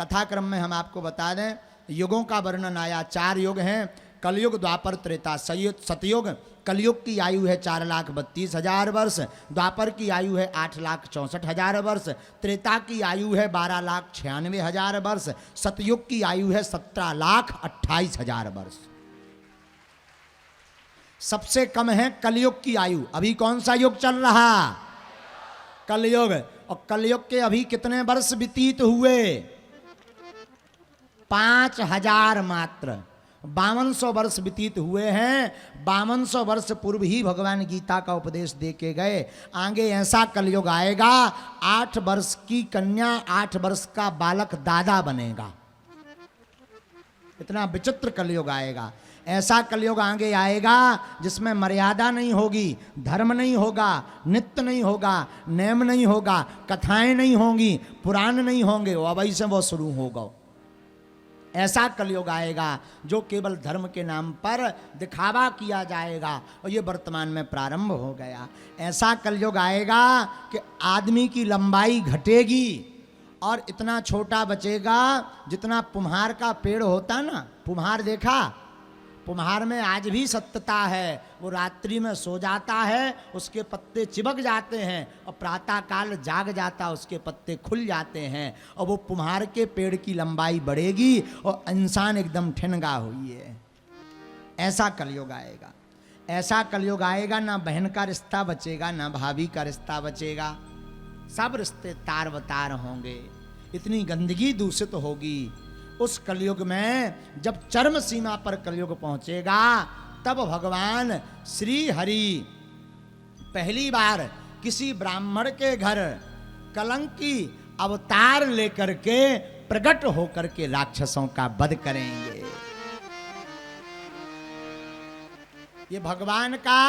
कथाक्रम में हम आपको बता दें, युगों का वर्णन आया। 4 युग हैं, कलयुग, द्वापर, त्रेता, सतयुग। कलयुग की आयु है 4,32,000 वर्ष, द्वापर की आयु है 8,64,000 वर्ष, त्रेता की आयु है 12,96,000 वर्ष, सतयुग की आयु है 17,28,000 वर्ष। सबसे कम है कलयुग की आयु। अभी कौन सा युग चल रहा? कलयुग। और कलयुग के अभी कितने वर्ष व्यतीत हुए? 5,000 मात्र। 5200 वर्ष व्यतीत हुए हैं। 5200 वर्ष पूर्व ही भगवान गीता का उपदेश दे के गए। आगे ऐसा कलयुग आएगा, 8 वर्ष की कन्या 8 वर्ष का बालक दादा बनेगा। इतना विचित्र कलयुग आएगा। ऐसा कलयुग आगे आएगा जिसमें मर्यादा नहीं होगी, धर्म नहीं होगा, नित्य नहीं होगा, नेम नहीं होगा, कथाएं नहीं होंगी, पुराण नहीं होंगे। वो अब से वो शुरू होगा। ऐसा कलयुग आएगा जो केवल धर्म के नाम पर दिखावा किया जाएगा, और ये वर्तमान में प्रारंभ हो गया। ऐसा कलयुग आएगा कि आदमी की लंबाई घटेगी और इतना छोटा बचेगा जितना पुम्हार का पेड़ होता ना। पुम्हार देखा? पुम्हार में आज भी सत्यता है। वो रात्रि में सो जाता है, उसके पत्ते चिपक जाते हैं, और प्रातः काल जाग जाता, उसके पत्ते खुल जाते हैं, और वो पुम्हार के पेड़ की लंबाई बढ़ेगी और इंसान एकदम ठिनगा हुई है। ऐसा कलयुग आएगा। ऐसा कलयुग आएगा, ना बहन का रिश्ता बचेगा, ना भाभी का रिश्ता बचेगा। सब रिश्ते तार बतार होंगे। इतनी गंदगी दूषित होगी। उस कलयुग में जब चरम सीमा पर कलयुग पहुंचेगा, तब भगवान श्री हरि पहली बार किसी ब्राह्मण के घर कलंकी अवतार लेकर के प्रकट होकर के राक्षसों का वध करेंगे। ये भगवान का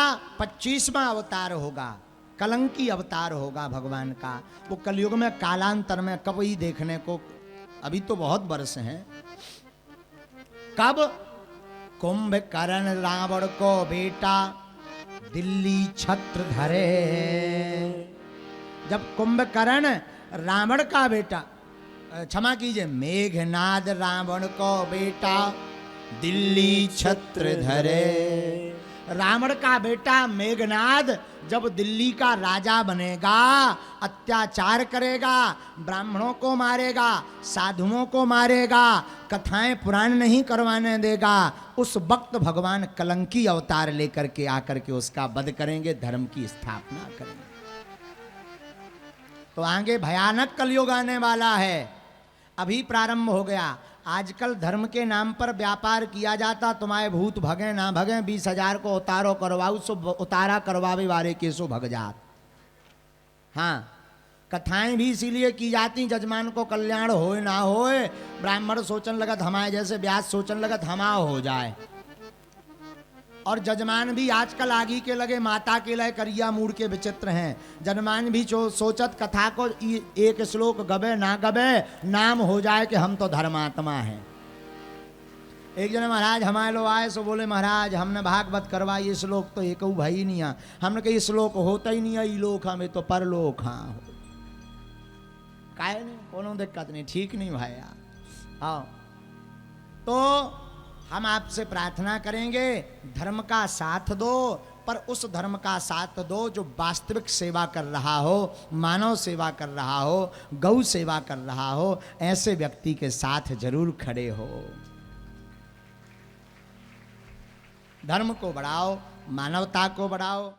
25वां अवतार होगा। कलंकी अवतार होगा भगवान का। वो कलयुग में कालांतर में कब ही देखने को, अभी तो बहुत वर्ष हैं। कब? कुंभकर्ण रावण को बेटा दिल्ली छत्र धरे। जब कुंभकर्ण रावण का बेटा, क्षमा कीजिए, मेघनाद रावण को बेटा दिल्ली छत्र धरे। रावण का बेटा मेघनाद जब दिल्ली का राजा बनेगा, अत्याचार करेगा, ब्राह्मणों को मारेगा, साधुओं को मारेगा, कथाएं पुराण नहीं करवाने देगा, उस वक्त भगवान कलंकी अवतार लेकर के आकर के उसका वध करेंगे, धर्म की स्थापना करेंगे। तो आगे भयानक कलयुग आने वाला है। अभी प्रारंभ हो गया। आजकल धर्म के नाम पर व्यापार किया जाता। तुम्हारे भूत भगे ना भगे, 20,000 को उतारो करवाऊ, सो उतारा करवावे वारे के सो भग जात। हाँ, कथाएं भी इसीलिए की जाती, जजमान को कल्याण होए ना होए। ब्राह्मण सोचन लगत हमारे जैसे, व्यास सोचन लगत हमा हो जाए। और जजमान भी आजकल आगी के लगे माता के लय करिया मूड के विचित्र हैं। जजमान भी सोचत कथा को एक श्लोक गबे ना गबे, नाम हो जाए कि हम तो धर्मात्मा हैं। एक जन महाराज हमारे लोग आए, सो बोले महाराज हमने भागवत करवा, ये श्लोक तो एक भाई नहीं है। हमने कहा ये श्लोक होता ही नहीं है, ये लोक हमें तो परलोक। हाँ, काहे नहीं, कोनो दिक्कत नहीं, ठीक नहीं भाया। हाँ, तो हम आपसे प्रार्थना करेंगे, धर्म का साथ दो, पर उस धर्म का साथ दो जो वास्तविक सेवा कर रहा हो, मानव सेवा कर रहा हो, गौ सेवा कर रहा हो। ऐसे व्यक्ति के साथ जरूर खड़े हो। धर्म को बढ़ाओ, मानवता को बढ़ाओ।